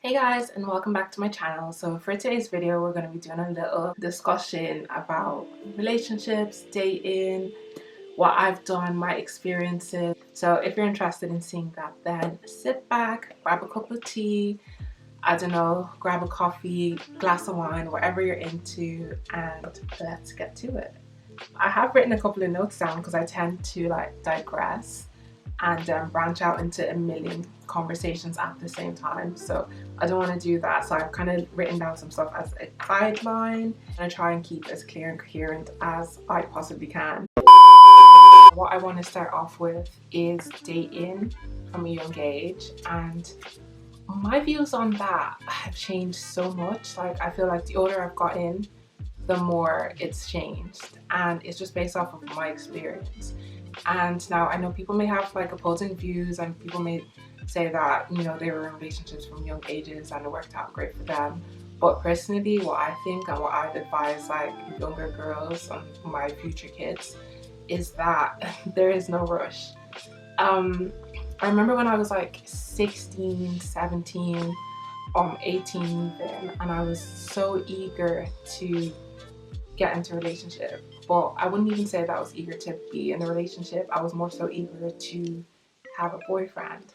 Hey guys, and welcome back to my channel. So for today's video, we're going to be doing a little discussion about relationships, dating, what I've done, my experiences. So if you're interested in seeing that, then sit back, grab a cup of tea, I don't know, grab a coffee, glass of wine, whatever you're into, and let's get to it. I have written a couple of notes down because I tend to digress and branch out into a million conversations at the same time, so I don't want to do that. So I've kind of written down some stuff as a guideline and I try and keep as clear and coherent as I possibly can. What I want to start off with is dating from a young age, and my views on that have changed so much. I feel like the older I've gotten, the more it's changed, and it's just based off of my experience. And now I know people may have opposing views, and people may say that they were in relationships from young ages and it worked out great for them. But personally, what I think and what I'd advise younger girls and my future kids is that there is no rush. I remember when I was 16, 17, 18 even, and I was so eager to get into a relationship. But I wouldn't even say that I was eager to be in a relationship. I was more so eager to have a boyfriend.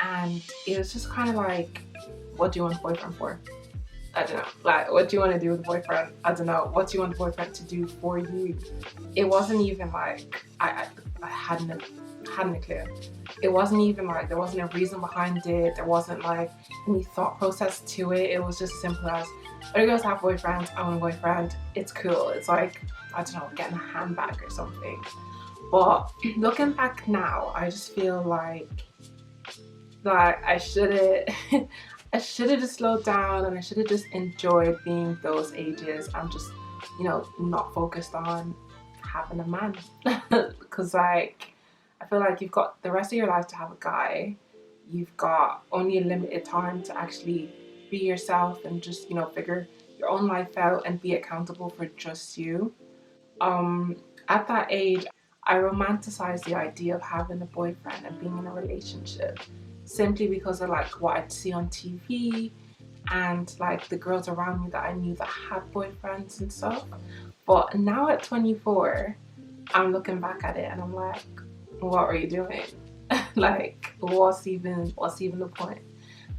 And it was just kind of what do you want a boyfriend for? I don't know. What do you want to do with a boyfriend? I don't know. What do you want a boyfriend to do for you? It wasn't even I hadn't a clue. It wasn't even there wasn't a reason behind it. There wasn't any thought process to it. It was just simple as, other girls have boyfriends, I want a boyfriend. It's cool. It's I don't know, getting a handbag or something. But looking back now, I just feel that I should have I should have just slowed down, and I should have just enjoyed being those ages and just not focused on having a man. Because I feel like you've got the rest of your life to have a guy. You've got only a limited time to actually be yourself and just figure your own life out and be accountable for just you. At that age, I romanticized the idea of having a boyfriend and being in a relationship simply because of what I'd see on TV and the girls around me that I knew that had boyfriends and stuff. But now at 24, I'm looking back at it and I'm like, what were you doing? What's even the point?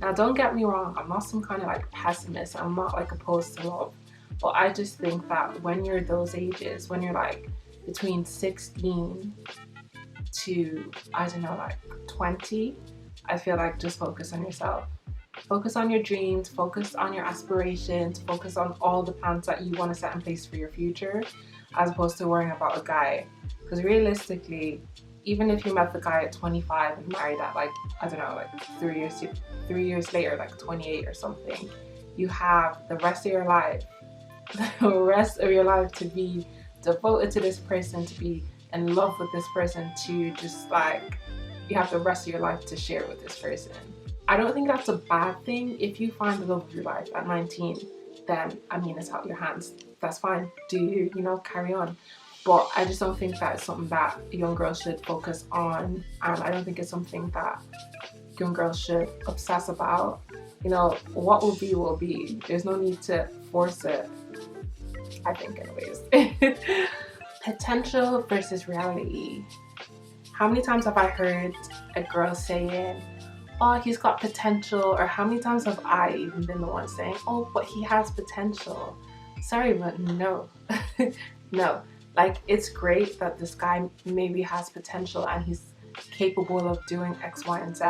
Now, don't get me wrong, I'm not some kind of pessimist. I'm not opposed to love. But I just think that when you're those ages, when you're between 16 to, I don't know, 20, I feel just focus on yourself. Focus on your dreams, focus on your aspirations, focus on all the plans that you want to set in place for your future, as opposed to worrying about a guy. Because realistically, even if you met the guy at 25 and married at I don't know, 3 years later, 28 or something, you have the rest of your life to be devoted to this person, to be in love with this person, to just you have the rest of your life to share with this person. I don't think that's a bad thing. If you find the love of your life at 19, then it's out your hands. That's fine. Do you, carry on. But I just don't think that it's something that young girls should focus on, and I don't think it's something that young girls should obsess about. What will be will be. There's no need to force it, I think, anyways. Potential versus reality. How many times have I heard a girl saying, oh, he's got potential? Or how many times have I even been the one saying, oh, but he has potential? Sorry, but no. No. It's great that this guy maybe has potential and he's capable of doing X, Y, and Z.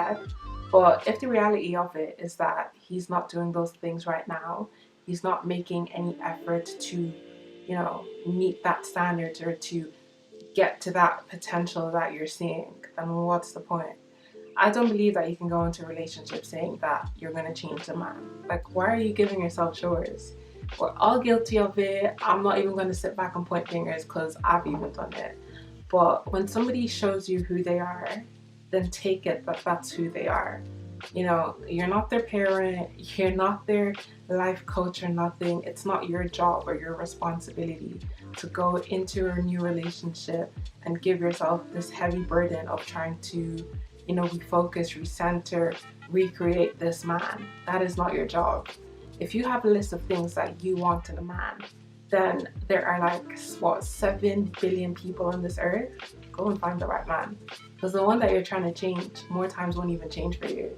But if the reality of it is that he's not doing those things right now, he's not making any effort to, meet that standard or to get to that potential that you're seeing, then what's the point? I don't believe that you can go into a relationship saying that you're going to change a man. Why are you giving yourself chores? We're all guilty of it. I'm not even going to sit back and point fingers because I've even done it. But when somebody shows you who they are, then take it that that's who they are. You're not their parent, you're not their life coach or nothing. It's not your job or your responsibility to go into a new relationship and give yourself this heavy burden of trying to, refocus, recenter, recreate this man. That is not your job. If you have a list of things that you want in a man, then there are like, what, 7 billion people on this earth? Go and find the right man. Because the one that you're trying to change more times won't even change for you.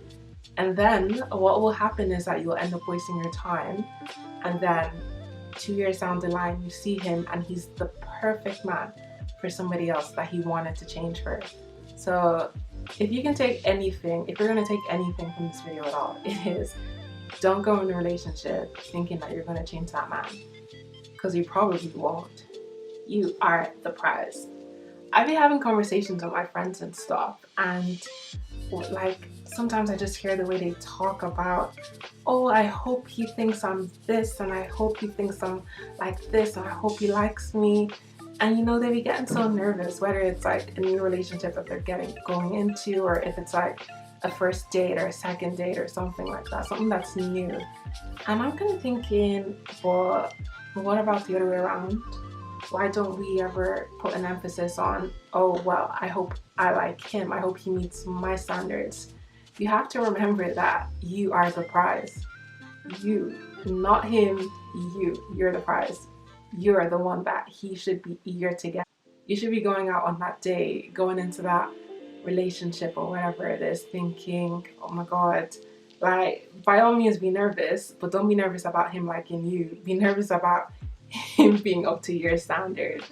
And then what will happen is that you'll end up wasting your time, and then 2 years down the line you see him and he's the perfect man for somebody else that he wanted to change for. So if you can take anything, if you're going to take anything from this video at all, it is, don't go in a relationship thinking that you're going to change that man, because you probably won't. You are the prize. I've been having conversations with my friends and stuff, and like sometimes I just hear the way they talk about, oh, I hope he thinks I'm this, and I hope he thinks I'm like this, and I hope he likes me. And they be getting so nervous, whether it's like a new relationship that they're going into, or if it's like a first date or a second date or something like that, something that's new. And I'm kind of thinking, well, what about the other way around? Why don't we ever put an emphasis on, oh, well, I hope I like him, I hope he meets my standards. You have to remember that you are the prize. You, not him, you're the prize. You're the one that he should be eager to get. You should be going out on that day, going into that relationship or whatever it is, thinking, oh my God, like, by all means be nervous, but don't be nervous about him liking you. Be nervous about him being up to your standard.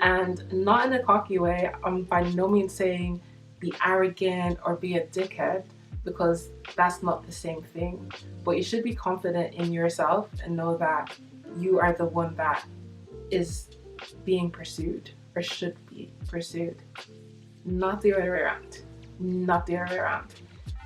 And not in a cocky way. I'm by no means saying be arrogant or be a dickhead, because that's not the same thing. But you should be confident in yourself and know that you are the one that is being pursued, or should be pursued, not the other way around. Not the other way around.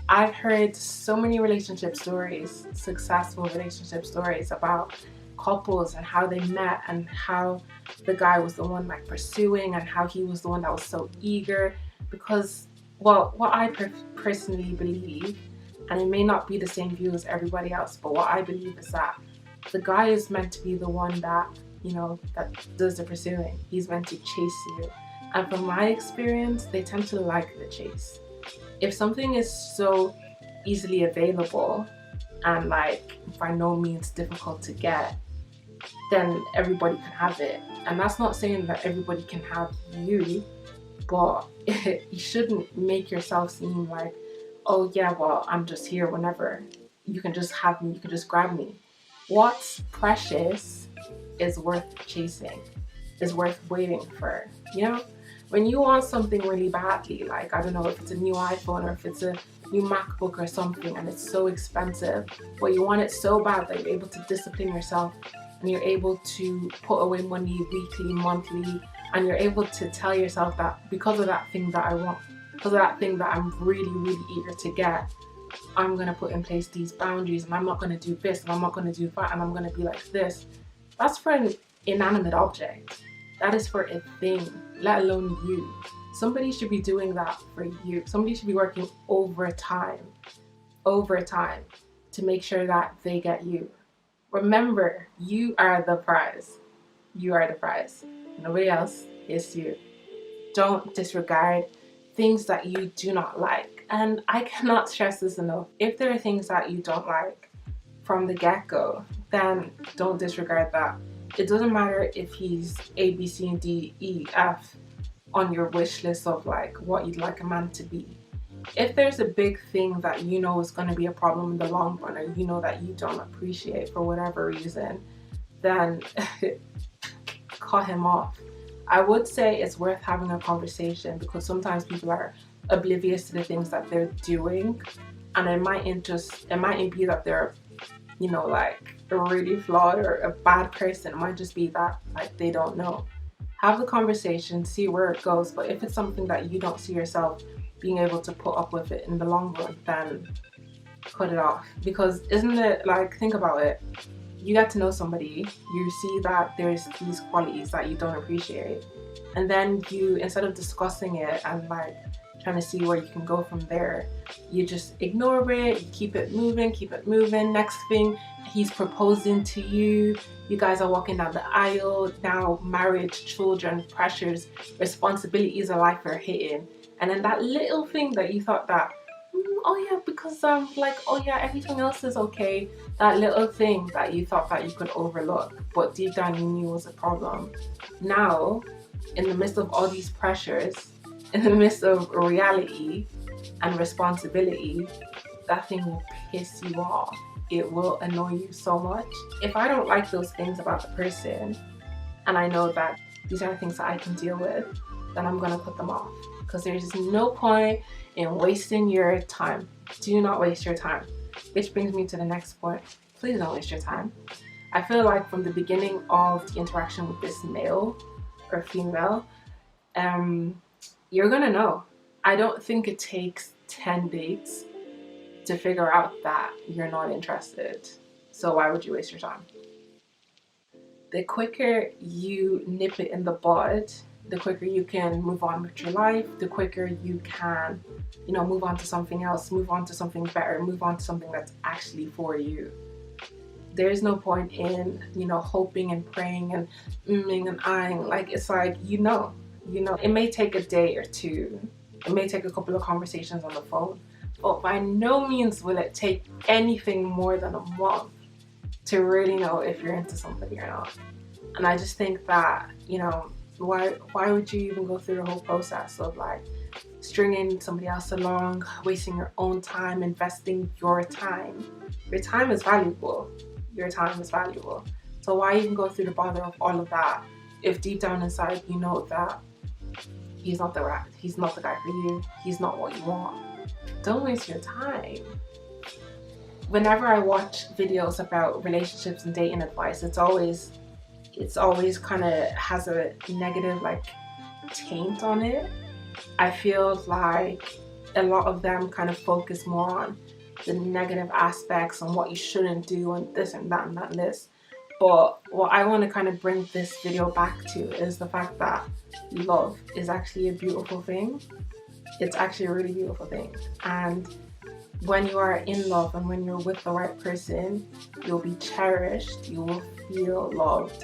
I've heard so many relationship stories, successful relationship stories, about couples and how they met, and how the guy was the one like pursuing, and how he was the one that was so eager. Because, well, what I personally believe, and it may not be the same view as everybody else, but what I believe is that the guy is meant to be the one that, that does the pursuing. He's meant to chase you. And from my experience, they tend to like the chase. If something is so easily available and like by no means difficult to get, then everybody can have it. And that's not saying that everybody can have you, but you shouldn't make yourself seem like, oh yeah, well, I'm just here whenever. You can just have me, you can just grab me. What's precious is worth chasing, is worth waiting for. When you want something really badly, like, I don't know, if it's a new iPhone or if it's a new MacBook or something, and it's so expensive, but you want it so bad that you're able to discipline yourself, and you're able to put away money weekly, monthly, and you're able to tell yourself that because of that thing that I want, because of that thing that I'm really, really eager to get, I'm going to put in place these boundaries, and I'm not going to do this, and I'm not going to do that, and I'm going to be like this. That's for an inanimate object. That is for a thing, let alone you. Somebody should be doing that for you. Somebody should be working overtime to make sure that they get you. Remember, you are the prize. You are the prize. Nobody else, it's you. Don't disregard things that you do not like. And I cannot stress this enough. If there are things that you don't like from the get-go, then don't disregard that. It doesn't matter if he's A, B, C, and D, E, F on your wish list of like what you'd like a man to be. If there's a big thing that you know is going to be a problem in the long run, or you know that you don't appreciate for whatever reason, then cut him off. I would say it's worth having a conversation, because sometimes people are oblivious to the things that they're doing, and it mightn't be that they're, like really flawed or a bad person. It might just be that like they don't know. Have the conversation, see where it goes. But if it's something that you don't see yourself being able to put up with it in the long run, then cut it off. Because isn't it like, think about it, you get to know somebody, you see that there's these qualities that you don't appreciate, and then you, instead of discussing it and like trying to see where you can go from there, you just ignore it, you keep it moving. Next thing, he's proposing to you, you guys are walking down the aisle, now marriage, children, pressures, responsibilities of life are hitting, And then that little thing that you thought that, oh yeah, because like, oh yeah, everything else is okay. That little thing that you thought that you could overlook, but deep down you knew was a problem. Now, in the midst of all these pressures, in the midst of reality and responsibility, that thing will piss you off. It will annoy you so much. If I don't like those things about the person, and I know that these are things that I can deal with, then I'm gonna put them off. Because there's no point in wasting your time. Do not waste your time. Which brings me to the next point. Please don't waste your time. I feel like from the beginning of the interaction with this male or female, you're gonna know. I don't think it takes 10 dates to figure out that you're not interested. So why would you waste your time? The quicker you nip it in the bud, the quicker you can move on with your life, the quicker you can, move on to something else, move on to something better, move on to something that's actually for you. There's no point in, hoping and praying and umming and ahhing. Like, it's like, it may take a day or two, it may take a couple of conversations on the phone, but by no means will it take anything more than a month to really know if you're into somebody or not. And I just think that, why would you even go through the whole process of like stringing somebody else along, wasting your own time, investing your time? Your time is valuable. Your time is valuable. So why even go through the bother of all of that if deep down inside you know that he's not the guy for you, he's not what you want? Don't waste your time. Whenever I watch videos about relationships and dating advice, it's always kind of has a negative like taint on it. I feel like a lot of them kind of focus more on the negative aspects and what you shouldn't do and this and that and that and this. But what I want to kind of bring this video back to is the fact that love is actually a beautiful thing. It's actually a really beautiful thing. And when you are in love and when you're with the right person, you'll be cherished, you will feel loved.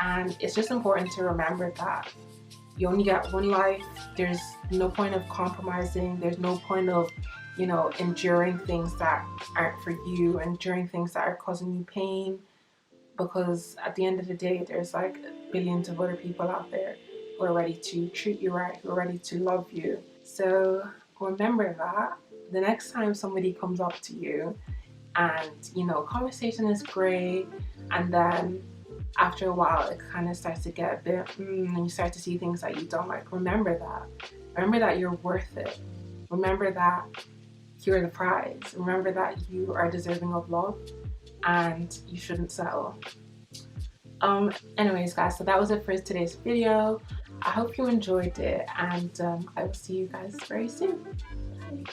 And it's just important to remember that you only get one life. There's no point of compromising. There's no point of, enduring things that aren't for you, enduring things that are causing you pain. Because at the end of the day, there's like billions of other people out there who are ready to treat you right, who are ready to love you. So remember that the next time somebody comes up to you and, conversation is great, and then after a while it kind of starts to get a bit, and you start to see things that you don't like, remember that you're worth it. Remember that you're the prize. Remember that you are deserving of love and you shouldn't settle. Anyways guys, so that was it for today's video. I hope you enjoyed it, and I will see you guys very soon. Bye.